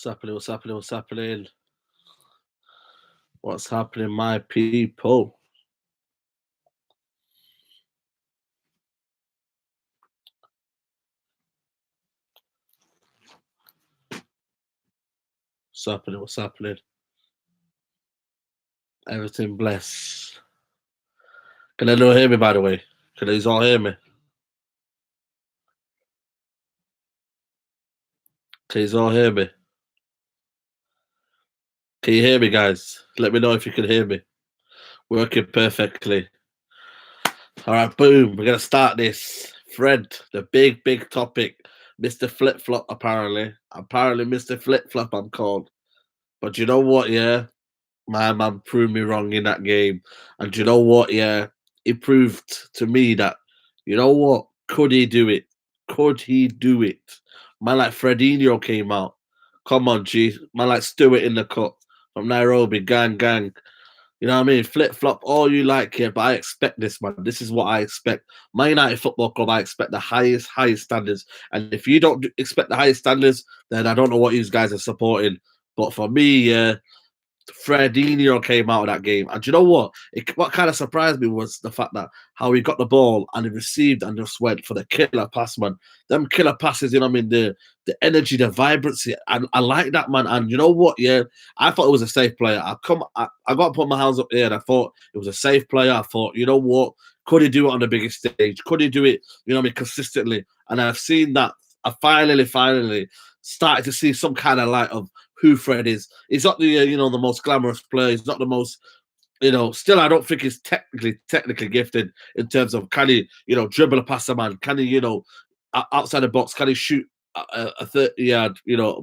What's happening? What's happening? What's happening? What's happening, my people? What's happening? What's happening? Everything bless. Can anyone hear me, by the way? Can you all hear me? Can you all hear me? Can you hear me, guys? Let me know if you can hear me. Working perfectly. All right, boom. We're going to start this. Fred, the big topic. Mr. Flip Flop, apparently. Apparently, Mr. Flip Flop, I'm called. But you know what, yeah? My man proved me wrong in that game. And you know what, yeah? He proved to me that, you know what? Could he do it? Could he do it? Man like Fredinho came out. Come on, G. Man like Stewart in the cup from Nairobi. Gang. You know what I mean? Flip flop, all you like here, but I expect this, man. This is what I expect. Man United Football Club, I expect the highest standards. And if you don't expect the highest standards, then I don't know what you guys are supporting. But for me, yeah, Fredinho came out of that game. And do you know what? What kind of surprised me was the fact that how he got the ball and he received and just went for the killer pass, man. Them killer passes, you know what I mean? The energy, the vibrancy. I like that, man. And you know what? Yeah, I thought it was a safe player. I got to put my hands up here and I thought it was a safe player. I thought, you know what? Could he do it on the biggest stage? Could he do it, you know what I mean, consistently? And I've seen that. I finally started to see some kind of light of who Fred is. He's not the the most glamorous player. He's not the most still I don't think he's technically gifted in terms of can he dribble a past a man, can he outside the box, can he shoot a 30-yard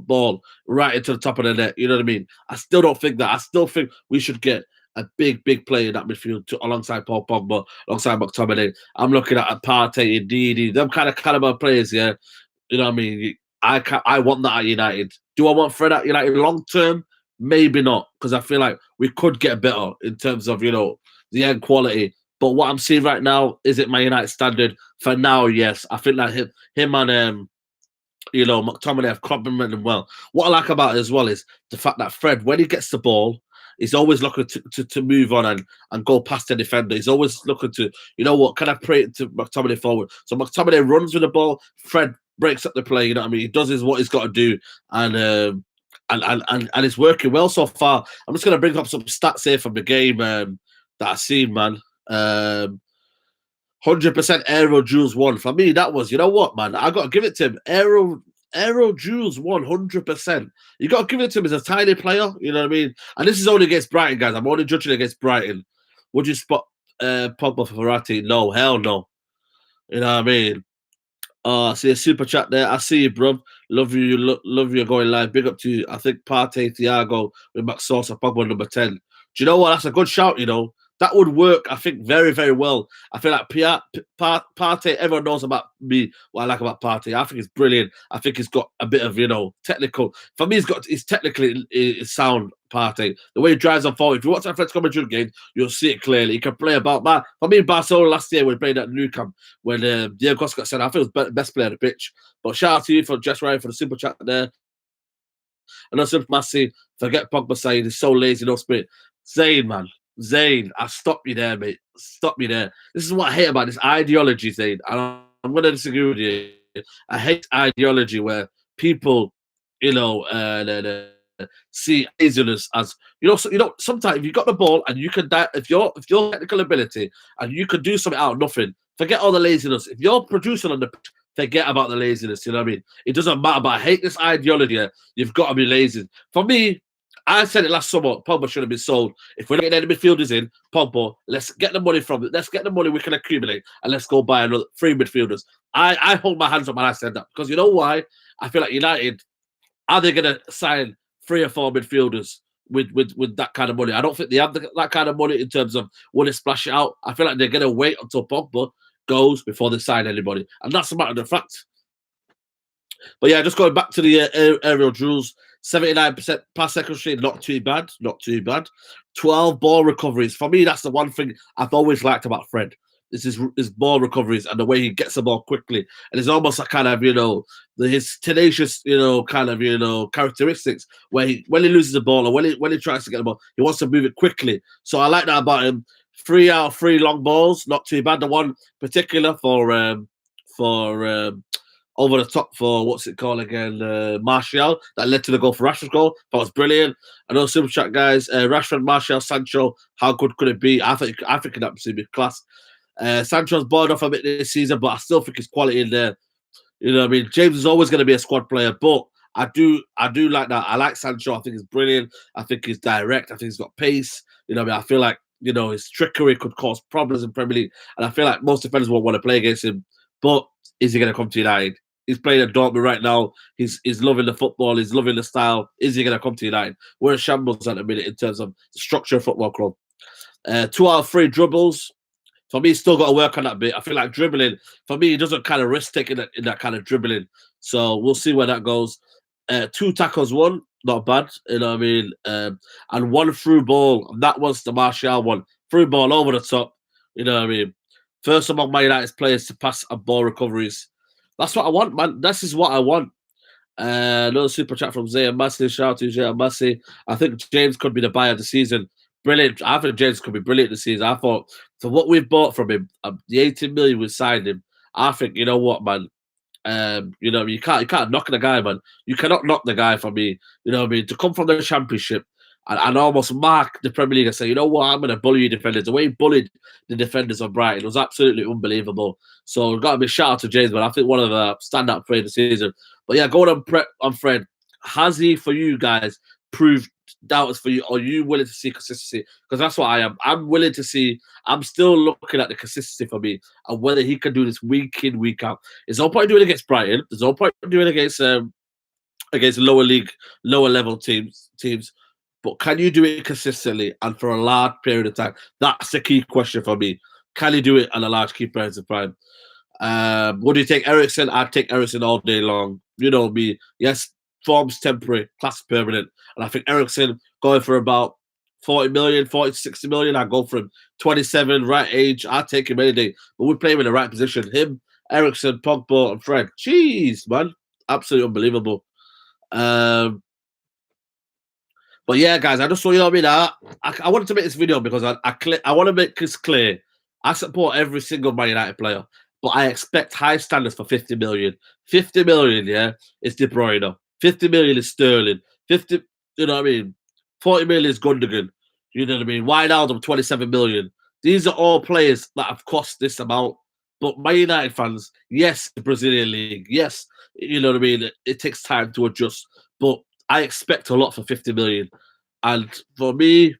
ball right into the top of the net, you know what I mean? I still don't think that. I still think we should get a big player in that midfield alongside Paul Pogba, alongside McTominay. I'm looking at Partey, Indeed, them kind of caliber players, yeah. You know what I mean? I want that at United. Do I want Fred at United long term? Maybe not, because I feel like we could get better in terms of the end quality. But what I'm seeing right now, is it my United standard? For now, yes. I think that him and McTominay have complemented him well. What I like about it as well is the fact that Fred, when he gets the ball, he's always looking to move on and go past the defender. He's always looking to, can I pray to McTominay forward? So McTominay runs with the ball, Fred breaks up the play, you know what I mean? He does what he's got to do, and it's working well so far. I'm just gonna bring up some stats here from the game that I've seen, man. 100% Aero Jules won. For me, that was, you know what, man? I got to give it to him. Aero Jules 100%. You got to give it to him as a tiny player, you know what I mean? And this is only against Brighton, guys. I'm only judging against Brighton. Would you spot Pogba for Verratti? No, hell no. You know what I mean? I see a super chat there. I see you, bro. Love you. Love you going live. Big up to you. I think Partey, Thiago with Max Sosa, Pogba number 10. Do you know what? That's a good shout, That would work, I think, very, very well. I feel like Partey, everyone knows about me, what I like about Partey. I think he's brilliant. I think he's got a bit of, technical. For me, he's technically sound, Partey. The way he drives on forward. If you watch that Atletico Madrid game, you'll see it clearly. He can play about that. For me, Barcelona last year, when we played at Nou Camp, when Diego Costa got sent, I think it was the best player on the pitch. But shout out to you for Jess Ryan for the super chat there. And also, Massey, forget Pogba saying he's so lazy, no spirit. Zayn, man. Zayn, I stop you there, mate. Stop you there. This is what I hate about this ideology, Zayn. And I'm going to disagree with you. I hate ideology where people, see laziness as sometimes if you got the ball and you can if your technical ability and you can do something out of nothing, forget all the laziness. If you're producing on the pitch, forget about the laziness. You know what I mean? It doesn't matter. But I hate this ideology. You've got to be lazy. For me, I said it last summer, Pogba should have been sold. If we're not getting any midfielders in, Pogba, let's get the money from it. Let's get the money we can accumulate and let's go buy another 3 midfielders. I hold my hands up when I said that, because you know why? I feel like United, are they going to sign 3 or 4 midfielders with that kind of money? I don't think they have that kind of money in terms of when they splash it out. I feel like they're going to wait until Pogba goes before they sign anybody. And that's a matter of fact. But yeah, just going back to the aerial duels, 79% pass accuracy, not too bad. 12 ball recoveries. For me, that's the one thing I've always liked about Fred. This is his ball recoveries and the way he gets the ball quickly. And it's almost a kind of, his tenacious, kind of, characteristics where when he loses the ball or when he tries to get the ball, he wants to move it quickly. So I like that about him. 3 out of 3 long balls, not too bad. The one particular for over the top for what's it called again, Martial, that led to the goal for Rashford's goal. That was brilliant. I know super chat guys, Rashford, Martial, Sancho. How good could it be? I think it could absolutely be class. Sancho's bored off a bit this season, but I still think his quality in there. You know what I mean? James is always going to be a squad player, but I do like that. I like Sancho. I think he's brilliant. I think he's direct. I think he's got pace. You know what I mean? I feel like, his trickery could cause problems in Premier League. And I feel like most defenders won't want to play against him. But is he going to come to United? He's playing at Dortmund right now. He's loving the football. He's loving the style. Is he going to come to United? We're in shambles at the minute in terms of the structure of football club. 2 out of 3 dribbles. For me, he's still got to work on that bit. I feel like dribbling, for me, he doesn't kind of risk taking in that kind of dribbling. So we'll see where that goes. 2 tackles, 1, not bad. You know what I mean? And 1 through ball. And that was the Martial one. Through ball over the top. You know what I mean? First among my United's players to pass and ball recoveries. That's what I want, man. This is what I want. Another super chat from Zaya Massey. Shout out to Zaya Massey. I think James could be the buyer of the season. Brilliant. I think James could be brilliant this season. I thought for what we've bought from him, the 18 million we signed him, I think, you know what, man? You can't knock the guy, man. You cannot knock the guy for me. You know what I mean? To come from the Championship and almost mark the Premier League and say, you know what, I'm going to bully you defenders. The way he bullied the defenders on Brighton was absolutely unbelievable. So got to be shout out to James, man. I think one of the standout players of the season. But yeah, going on Fred, has he for you guys proved doubters for you? Or are you willing to see consistency? Because that's what I am. I'm willing to see. I'm still looking at the consistency for me and whether he can do this week in, week out. There's no point doing it against Brighton. There's no point doing it against lower league, lower level teams. But can you do it consistently and for a large period of time? That's the key question for me. Can you do it on a large key period of time? What do you take, Eriksen? I'd take Eriksen all day long. You know me. Yes, form's temporary, class permanent. And I think Eriksen going for about 40 million, 40 to 60 million. I'd go for him. 27, right age. I'd take him any day. But we play him in the right position. Him, Eriksen, Pogba, and Fred. Jeez, man. Absolutely unbelievable. But yeah, guys, I just saw, you know what I mean? I wanted to make this video because I want to make this clear. I support every single Man United player, but I expect high standards for 50 million. 50 million, yeah, is De Bruyne. 50 million is Sterling. 50, you know what I mean? 40 million is Gundogan. You know what I mean? Wijnaldum, 27 million. These are all players that have cost this amount. But Man United fans, yes, the Brazilian league, yes, you know what I mean? It takes time to adjust. But I expect a lot for 50 million. And for me,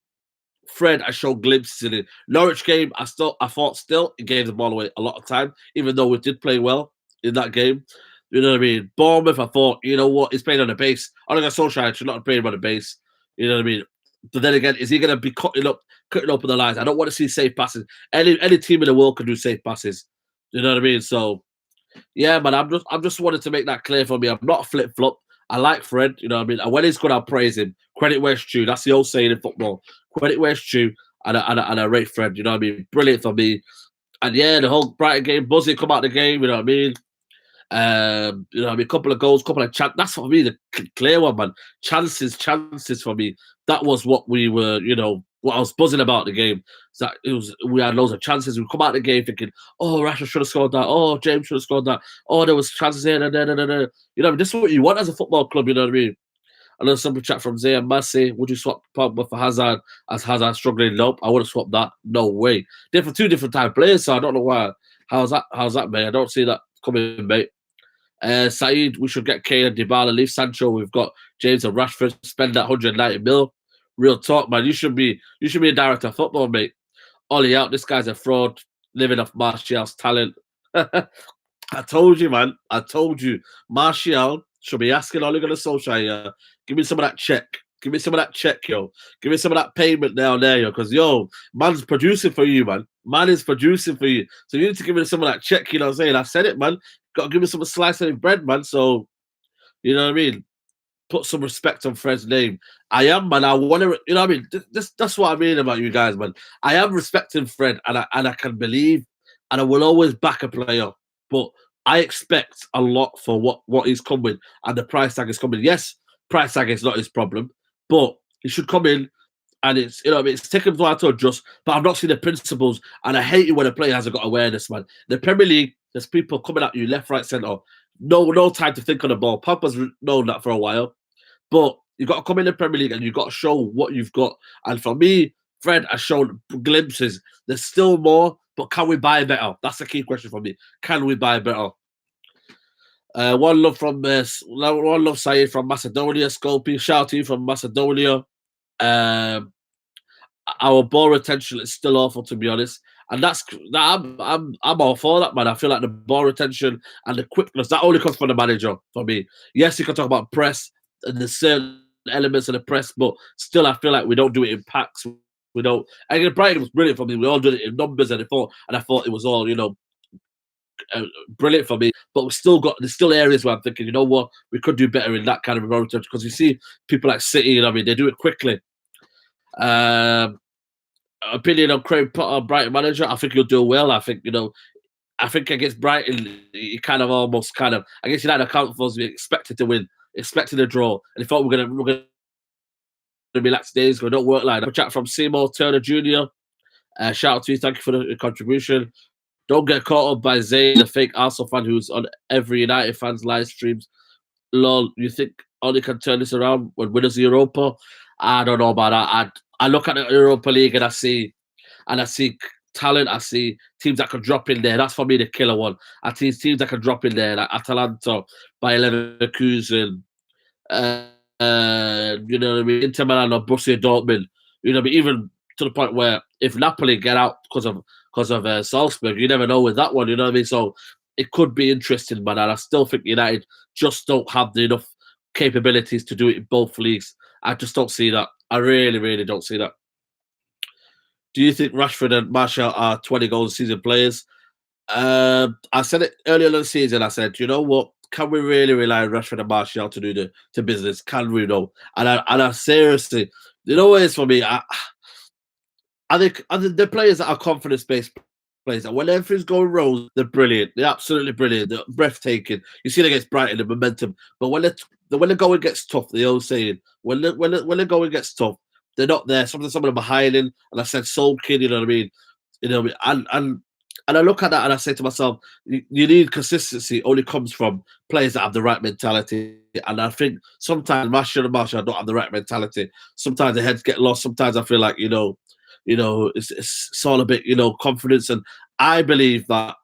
Fred, I showed glimpses in it. Norwich game, I thought he gave the ball away a lot of time, even though we did play well in that game. You know what I mean? Bournemouth, I thought, you know what, he's playing on the base. I don't think Solskjaer should not play him on the base. You know what I mean? But then again, is he going to be cutting open the lines? I don't want to see safe passes. Any team in the world can do safe passes. You know what I mean? So, yeah, man, I'm just wanted to make that clear for me. I'm not a flip flop. I like Fred, you know what I mean? And when he's good, I'll praise him. Credit where it's due. That's the old saying in football. Credit where it's due. And I rate Fred, you know what I mean? Brilliant for me. And yeah, the whole Brighton game, Buzzy come out the game, you know what I mean? You know what I mean? A couple of goals, couple of chances. That's for me the clear one, man. Chances for me. That was what we were, you know, what I was buzzing about the game. That we had loads of chances. We come out the game thinking, oh, Rashford should have scored that. Oh, James should have scored that. Oh, there was chances here. You know, this is what you want as a football club. You know what I mean? Another simple chat from Zaya Massey. Would you swap Pogba for Hazard as Hazard struggling? Nope, I would have swapped that. No way. Two different type of players, so I don't know why. How's that, mate? I don't see that coming, mate. Saeed, we should get Kane and Dybala, leave Sancho. We've got James and Rashford. Spend that 190 mil. Real talk, man. You should be a director of football, mate. Ollie out. This guy's a fraud, living off Martial's talent. I told you, man. I told you. Martial should be asking Ole Gunnar Solskjaer, give me some of that check. Give me some of that check, yo. Give me some of that payment down there, yo. Because, yo, man's producing for you, man. Man is producing for you. So you need to give me some of that check, you know what I'm saying? I said it, man. Got to give me some slice of bread, man. So, you know what I mean? Put some respect on Fred's name. I am, man. I want to, you know what I mean? That's what I mean about you guys, man. I am respecting Fred, and I can believe, and I will always back a player. But I expect a lot for what he's come with, and the price tag is coming. Yes, price tag is not his problem, but he should come in. And it's it's taken a while to adjust, but I've not seen the principles, and I hate it when a player hasn't got awareness, man. The Premier League, there's people coming at you left, right, centre. No time to think on the ball. Pogba's known that for a while, but you got to come in the Premier League and you got to show what you've got. And for me, Fred has shown glimpses. There's still more, but can we buy better? That's the key question for me. Can we buy better? One love Saeed from Macedonia. Sculpey, shout out to you from Macedonia. Um, our ball retention is still awful, to be honest, and I'm all for that, man. I feel like the ball retention and the quickness that only comes from the manager for me. Yes, you can talk about press and the certain elements of the press, but still, I feel like we don't do it in packs. We don't. And Brighton was brilliant for me. We all did it in numbers, and I thought it was all brilliant for me. But there's still areas where I'm thinking, you know what, we could do better in that kind of ball retention, because you see people like City, they do it quickly. Opinion on Craig Potter, Brighton manager. I think he'll do well. I think against Brighton, he against United account for us, we expected to win, expected a draw, and he thought we're gonna relax days. We don't work like that. Chat from Seymour Turner Jr. Shout out to you. Thank you for the contribution. Don't get caught up by Zayn, the fake Arsenal fan who's on every United fan's live streams. Lol, you think Oli can turn this around when winners of Europa? I don't know about that. I look at the Europa League and I see talent. I see teams that can drop in there. That's for me the killer one. I see teams that can drop in there, like Atalanta, Bayer Leverkusen, you know what I mean, Inter Milan or Borussia Dortmund. You know, but even to the point where if Napoli get out because of Salzburg, you never know with that one. You know what I mean? So it could be interesting, man. And I still think United just don't have enough capabilities to do it in both leagues. I just don't see that. I really, really don't see that. Do you think Rashford and Martial are 20 goal season players? I said it earlier in the season. I said, you know what? Can we really rely on Rashford and Martial to do the business? Can we know? And I seriously, you know what it is for me? I think the players that are confidence-based players, and when everything's going wrong, they're brilliant. They're absolutely brilliant. They're breathtaking. You see it against Brighton, the momentum. But when the going gets tough, they all saying when the going gets tough, they're not there. Some of them are hiding, and I said sulking. You know what I mean? You know, and I look at that and I say to myself, you need consistency. Only comes from players that have the right mentality. And I think sometimes Martial don't have the right mentality. Sometimes the heads get lost. Sometimes I feel like it's all a bit confidence. And I believe that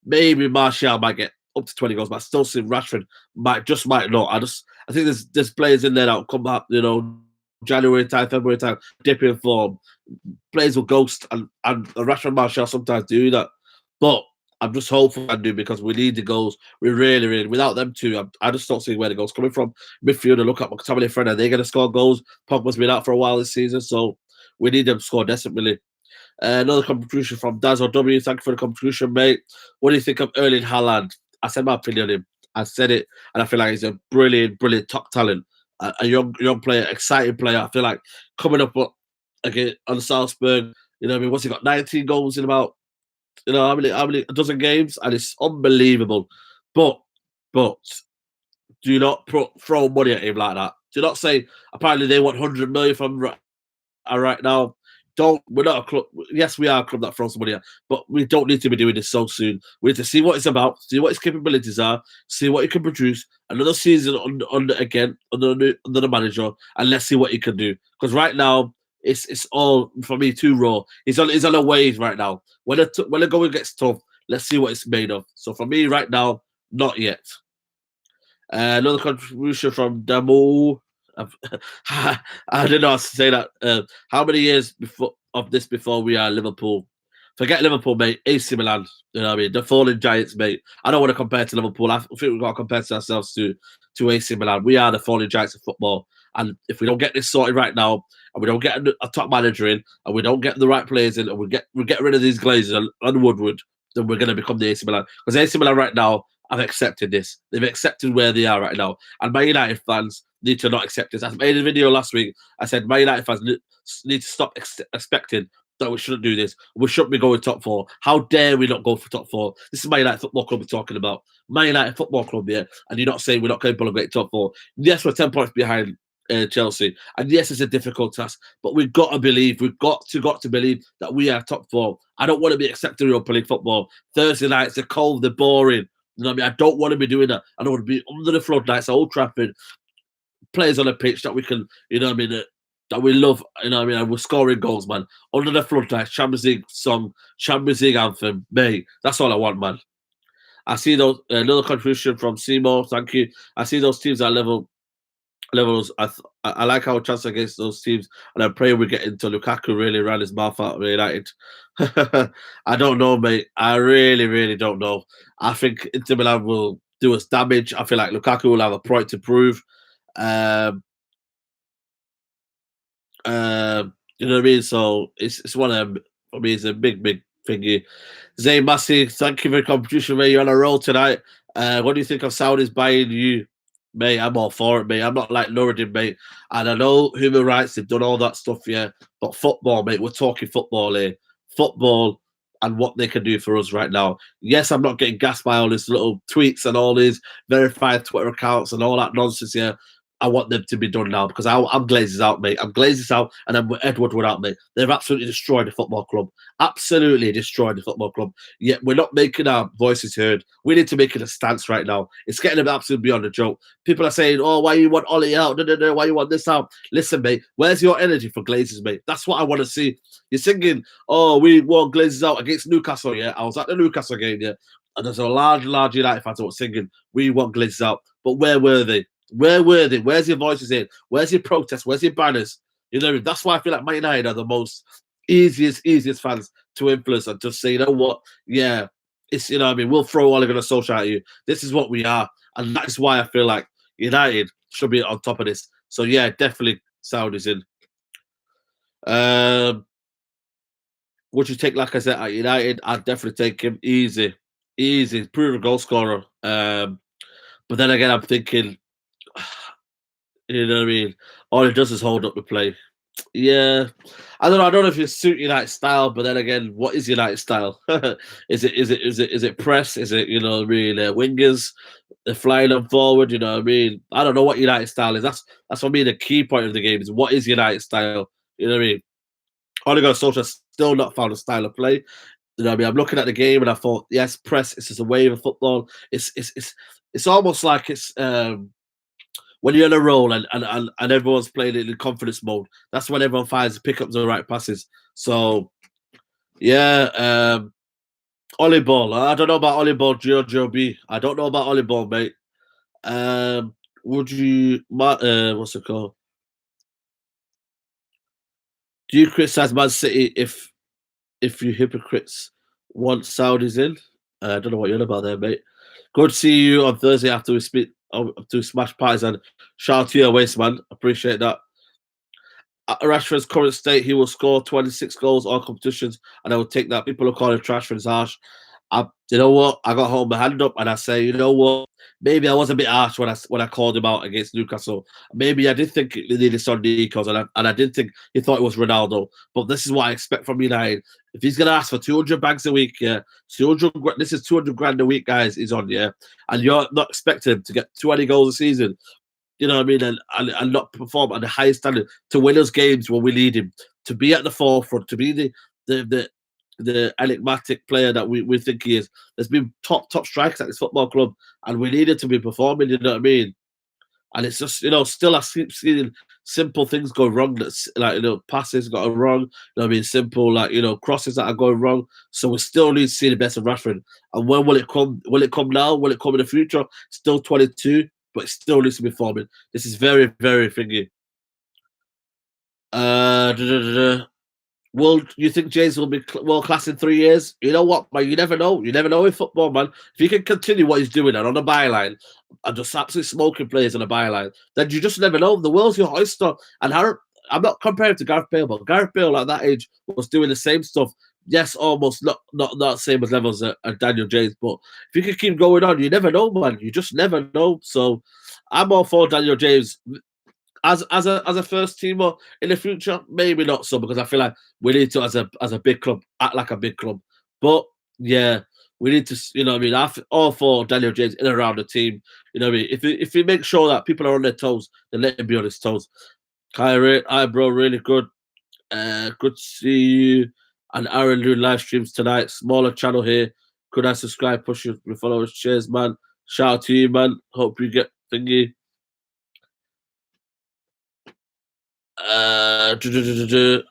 maybe Martial might get up to 20 goals, but I still see Rashford might not. I think there's players in there that will come up, January time, February time, dip in form. Players will ghost, and Rashford and Martial sometimes do that. But I'm just hopeful I do, because we need the goals. We really, really, without them two, I just don't see where the goals coming from. Midfield, and look at McTominay, friend, are they going to score goals? Pogba's been out for a while this season, so we need them to score desperately. Another contribution from Dazzle W. Thank you for the contribution, mate. What do you think of Erling Haaland? I said my opinion on him. I said it, and I feel like he's a brilliant, brilliant top talent. A young player, exciting player. I feel like coming up again on Salzburg, what's he got? 19 goals in about, how many a dozen games, and it's unbelievable. But do not throw money at him like that. Do not say apparently they want 100 million from right now. We're not a club. Yes, we are a club that throws money at, but we don't need to be doing this so soon. We need to see what it's about, see what his capabilities are, see what he can produce. Another season under the manager, and let's see what he can do. Because right now, it's all for me too raw. He's on a wave right now. When the going gets tough, let's see what it's made of. So for me right now, not yet. Another contribution from Damo. I don't know how to say that. How many years before we are Liverpool? Forget Liverpool, mate. AC Milan. You know what I mean? The fallen giants, mate. I don't want to compare to Liverpool. I think we've got to compare to ourselves to AC Milan. We are the fallen giants of football. And if we don't get this sorted right now, and we don't get a top manager in, and we don't get the right players in, and we get rid of these Glazers and Woodward, then we're going to become the AC Milan. Because AC Milan right now have accepted this. They've accepted where they are right now. And Man United fans need to not accept this. I made a video last week. I said Man United fans need to stop expecting that we shouldn't do this. We shouldn't be going top four. How dare we not go for top four? This is Man United Football Club we're talking about. Man United Football Club, yeah, and you're not saying we're not capable of getting top four. Yes, we're 10 points behind Chelsea, and yes, it's a difficult task, but we've got to believe. We've got to believe that we are top four. I don't want to be accepting Europa League football. Thursday nights, they're cold, they're boring. You know what I mean? I don't want to be doing that. I don't want to be under the floodlights at Old Trafford, players on a pitch that we can, you know what I mean, that we love, you know what I mean, and we're scoring goals, man. Under the floodlights, Champions League song, Champions League anthem, mate. That's all I want, man. I see those, another contribution from Seymour, thank you. I see those teams at levels. I like our chance against those teams, and I pray we get into Lukaku really ran his mouth out of United. I don't know, mate. I really don't know. I think Inter Milan will do us damage. I feel like Lukaku will have a point to prove. You know what I mean? So it's one of them. For me, it's a big thingy. Zay Massey, thank you for your contribution, mate. You're on a roll tonight. What do you think of Saudis buying you? Mate, I'm all for it, mate. I'm not like Noureddin, mate. And I know human rights, they've done all that stuff, yeah. But football, mate, we're talking football here. Football and what they can do for us right now. Yes, I'm not getting gassed by all these little tweets and all these verified Twitter accounts and all that nonsense here. I want them to be done now because I'm Glazers out, mate. I'm Glazers out and I'm Edward Wood out, mate. They've absolutely destroyed the football club. Absolutely destroyed the football club. Yet we're not making our voices heard. We need to make it a stance right now. It's getting absolutely beyond a joke. People are saying, oh, why you want Ollie out? No, why you want this out? Listen, mate, where's your energy for Glazers, mate? That's what I want to see. You're singing, oh, we want Glazers out against Newcastle, yeah? I was at the Newcastle game, yeah? And there's a large United fans that were singing, we want Glazers out. But where were they? Where were they? Where's your voices in? Where's your protests? Where's your banners? You know, that's why I feel like Man United are the most easiest fans to influence and just say, you know what? Yeah, it's, you know what I mean, we'll throw Ole Gunnar Solskjaer at you. This is what we are. And that's why I feel like United should be on top of this. So yeah, definitely Saudis in. Would you take, like I said, at United? I'd definitely take him. Easy. Proven goal scorer. But then again, I'm thinking, you know what I mean? All it does is hold up the play. Yeah, I don't know. I don't know if it suit United style, but then again, what is United style? Is it press? Is it, you know, really wingers? They're flying them forward. You know what I mean? I don't know what United style is. That's for me the key point of the game is what is United style. You know what I mean? Ole Gunnar Solskjaer still not found a style of play. You know what I mean? I'm looking at the game and I thought, yes, press. It's just a wave of football. It's almost like it's. When you're on a roll and everyone's playing in confidence mode, that's when everyone finds pick up the right passes. So, yeah, Ollie Ball. I don't know about Ollie Ball, Giorgio B. I don't know about Ollie Ball, mate. Would you, what's it called? Do you criticize Man City if you hypocrites want Saudis in? I don't know what you're on about there, mate. Good to see you on Thursday after we speak. To smash pies and shout out to your waste, man. Appreciate that. At Rashford's current state, he will score 26 goals all competitions, and I will take that. People are calling trash for his harsh. You know what? I got hold my hand up and I say, you know what? Maybe I was a bit harsh when I called him out against Newcastle. Maybe I did think he needed some Nikos, and I did think he thought it was Ronaldo. But this is what I expect from United. If he's gonna ask for 200 bags a week, yeah, 200. This is 200 grand a week, guys. He's on, yeah, and you're not expecting him to get 20 goals a season. You know what I mean? And not perform at the highest standard to win us games when we lead him, to be at the forefront, to be the enigmatic player that we think he is. There's been top strikers at this football club, and we needed to be performing. You know what I mean? And it's just, you know, still I keep seeing simple things go wrong. That's like, you know, passes got wrong. You know what I mean? Simple, like, you know, crosses that are going wrong. So we still need to see the best of Rashford. And when will it come? Will it come now? Will it come in the future? Still 22, but it still needs to be forming. This is very thingy. Will you think James will be world class in 3 years? You know what, man? You never know. You never know in football, man. If he can continue what he's doing and on the byline and just absolutely smoking players on the byline, then you just never know. The world's your oyster. And I'm not comparing to Gareth Bale, but Gareth Bale at that age was doing the same stuff. Yes, almost not same as levels as Daniel James, but if you can keep going on, you never know, man. You just never know. So I'm all for Daniel James. as a first teamer in the future, maybe not so because I feel like we need to as a big club act like a big club. But yeah, we need to you know what I mean. All for Daniel James in and around the team. You know what I mean. If we make sure that people are on their toes, then let him be on his toes. Kyrie, hi bro, really good. Good to see you and Aaron doing live streams tonight. Smaller channel here. Could I subscribe, push your followers? Cheers, man. Shout out to you, man. Hope you get thingy. Du- du- du- du- du.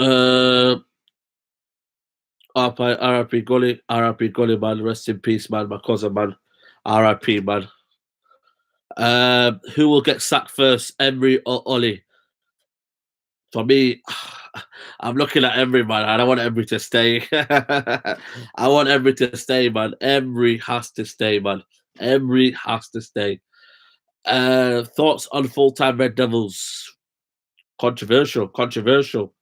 Uh, RIP Gully, RIP Gully, man. Rest in peace, man. My cousin, man. RIP, man. Who will get sacked first, Emery or Ollie? For me, I'm looking at Emery, man. I don't want Emery to stay. I want Emery to stay, man. Emery has to stay, man. Emery has to stay. Thoughts on full-time Red Devils? Controversial, controversial.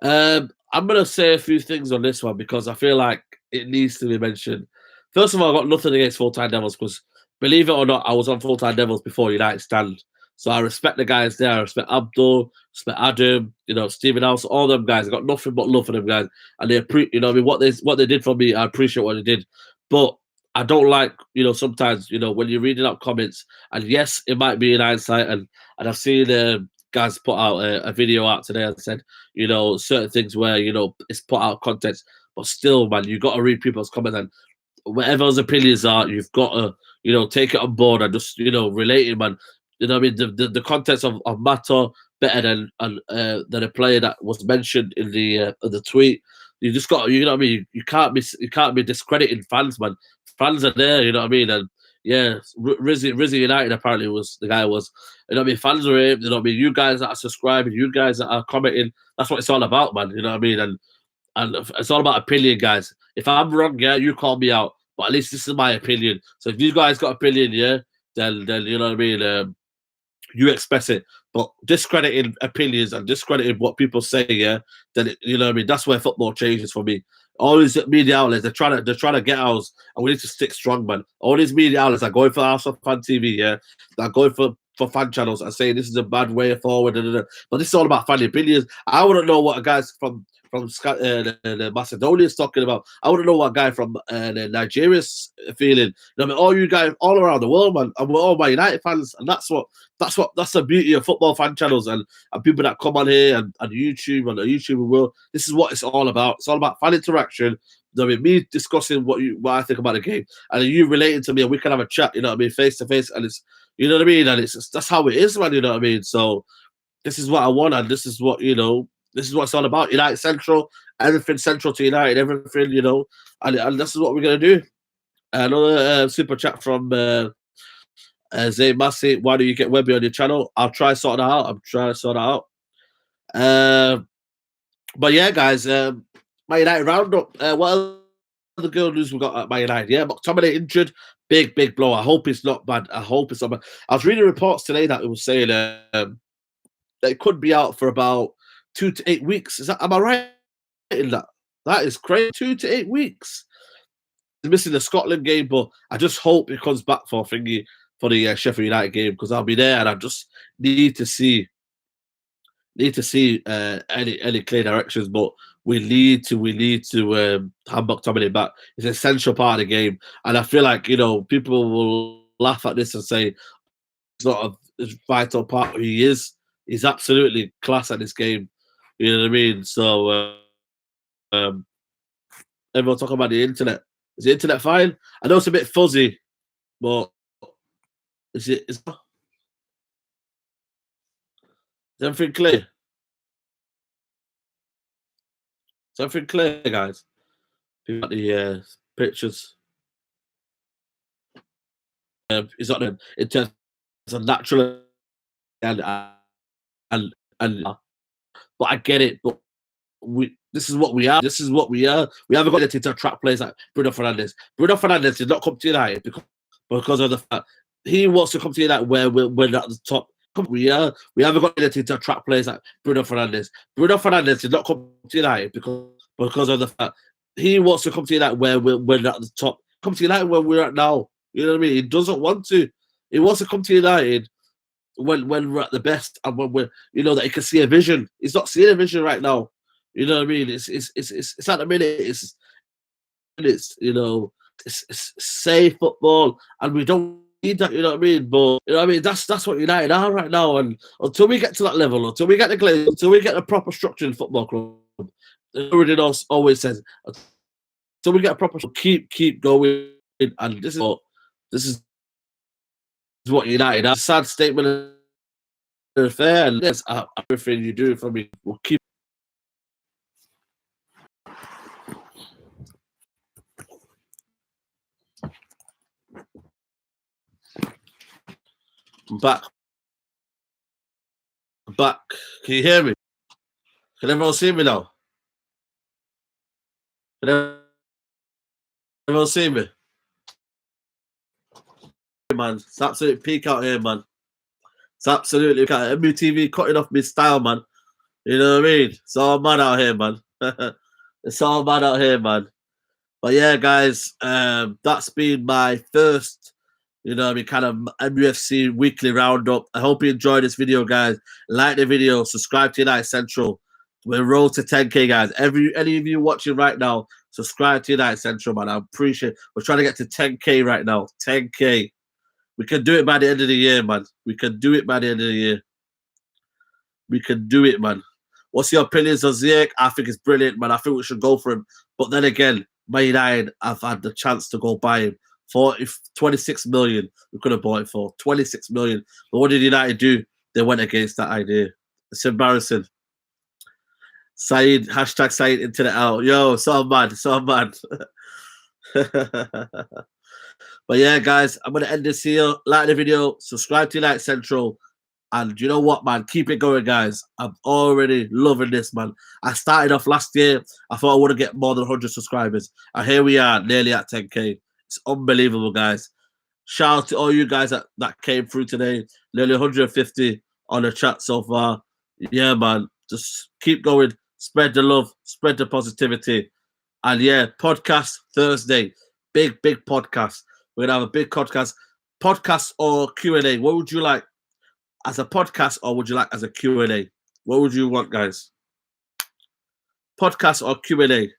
I'm gonna say a few things on this one because I feel like it needs to be mentioned. First of all, I got nothing against full-time Devils because, believe it or not, I was on full-time Devils before United stand. So I respect the guys there. I respect Abdul, respect Adam, Stephen House, all them guys. I got nothing but love for them guys, and I mean, what they did for me, I appreciate what they did. But I don't like, sometimes, when you're reading out comments, and yes, it might be in hindsight, and I've seen guys put out a video out today and said, certain things where, it's put out context, but still, man, you got to read people's comments and whatever those opinions are, you've got to, take it on board and just, relate it, man. You know what I mean? The context of matter better than a player that was mentioned in the tweet. You just got, you know what I mean? You can't be discrediting fans, man. Fans are there, you know what I mean? And yeah, Rizzy United apparently was the guy was, you know what I mean? Fans are here, you know what I mean? You guys that are subscribing, you guys that are commenting, that's what it's all about, man. You know what I mean? And it's all about opinion, guys. If I'm wrong, yeah, you call me out. But at least this is my opinion. So if you guys got opinion, yeah, then you know what I mean. You express it. But discrediting opinions and discrediting what people say, yeah, then you know what I mean. That's where football changes for me. All these media outlets, they're trying to get ours, and we need to stick strong, man. All these media outlets are going for Arsenal fan TV, yeah, they're going for fan channels and saying this is a bad way forward. But this is all about fan opinions. I wouldn't know what a guys from the Macedonians talking about. I wouldn't know what a guy from the Nigeria's feeling. You know what I mean? All you guys all around the world, man, and we're all my United fans, and that's the beauty of football fan channels and people that come on here and YouTube and the YouTube world. This is what it's all about. It's all about fan interaction. You know what I mean, me discussing what I think about the game, and you relating to me, and we can have a chat. You know what I mean, face to face, and it's you know what I mean, and that's how it is, man. You know what I mean. So this is what I want, and this is what this is what it's all about. United Central, everything central to United, everything, and this is what we're gonna do. Another super chat from Zay Massey. Why do you get Webby on your channel? I'll try sorting that out. I'm trying to sort that out. But yeah, guys, Man United roundup. What other good news we got at Man United? Yeah, McTominay injured. Big blow. I hope it's not bad. I hope it's not bad. I was reading reports today that it was saying that it could be out for about 2 to 8 weeks. Am I right in that? That is crazy. 2 to 8 weeks. He's missing the Scotland game, but I just hope he comes back for the Sheffield United game because I'll be there and I just need to see any clear directions. But we need to have McTominay back. It's an essential part of the game, and I feel like people will laugh at this and say it's not a vital part. He is. He's absolutely class at this game. You know what I mean? So everyone talking about the internet. Is the internet fine? I know it's a bit fuzzy, but is everything clear? Is everything clear, guys? People got the pictures. It's not in terms of natural and and but I get it. But this is what we are. This is what we are. We haven't got anything to attract players like Bruno Fernandes. Bruno Fernandes did not come to United because of the fact he wants to come to United where we're at the top. We haven't got anything to attract players like Bruno Fernandes. Bruno Fernandes did not come to United because of the fact he wants to come to United where we're at the top. Come to United where we're at now. You know what I mean? He doesn't want to. He wants to come to United when we're at the best and when we're, that he can see a vision. He's not seeing a vision right now. You know what I mean? It's at the minute. It's safe football, and we don't need that. You know what I mean? But that's what United are right now. And until we get to that level, until we get the glaze, until we get a proper structure in football club, everything always says, until we get a proper, keep going. And this is what United are. Sad statement of fair, and this everything you do for me will keep. Back. Can you hear me? Can everyone see me now? Can everyone see me? Man, it's absolute peak out here, man. It's absolutely MUTV cutting off my style, man. You know what I mean? It's all mad out here, man. It's all mad out here, man. But yeah, guys, that's been my first, kind of MUFC weekly roundup. I hope you enjoyed this video, guys. Like the video, subscribe to United Central. We're road to 10K, guys. Any of you watching right now, subscribe to United Central, man. I appreciate it. We're trying to get to 10K right now. 10K. We can do it by the end of the year, man. We can do it by the end of the year. We can do it, man. What's your opinions on Ziyech? I think it's brilliant, man. I think we should go for him. But then again, Man United have had the chance to go buy him for 26 million. We could have bought it for 26 million. But what did United do? They went against that idea. It's embarrassing. Saeed, hashtag Saeed internet out. Yo, so mad. But yeah, guys, I'm going to end this here. Like the video, subscribe to United Central. And you know what, man? Keep it going, guys. I'm already loving this, man. I started off last year. I thought I would get more than 100 subscribers. And here we are, nearly at 10K. It's unbelievable, guys. Shout out to all you guys that came through today. Nearly 150 on the chat so far. Yeah, man. Just keep going. Spread the love. Spread the positivity. And yeah, podcast Thursday. Big podcast. We're going to have a big podcast or Q&A. What would you like? As a podcast, or would you like as a Q&A? What would you want, guys? Podcast or Q&A?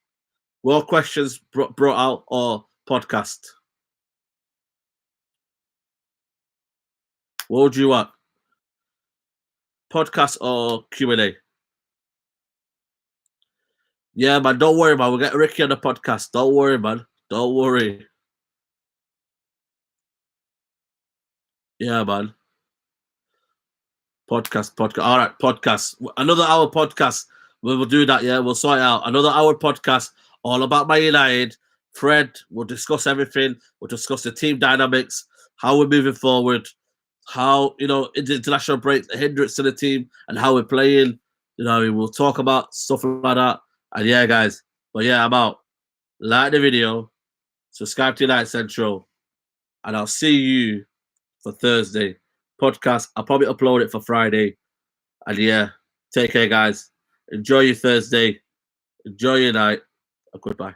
More questions brought out or podcast? What would you want? Podcast or Q&A? Yeah, man, don't worry, man. We'll get Ricky on the podcast. Don't worry, man. Don't worry. Yeah, man. Podcast. All right, podcast. Another hour podcast. We'll do that, yeah. We'll sort it out. Another hour podcast, all about Man United. Fred, we'll discuss everything. We'll discuss the team dynamics, how we're moving forward, how, in the international break, the hindrance to the team, and how we're playing. We'll talk about stuff like that. And yeah, guys. But yeah, I'm out. Like the video, subscribe to United Central, and I'll see you for Thursday. Podcast. I'll probably upload it for Friday. And yeah, take care, guys. Enjoy your Thursday. Enjoy your night. Goodbye.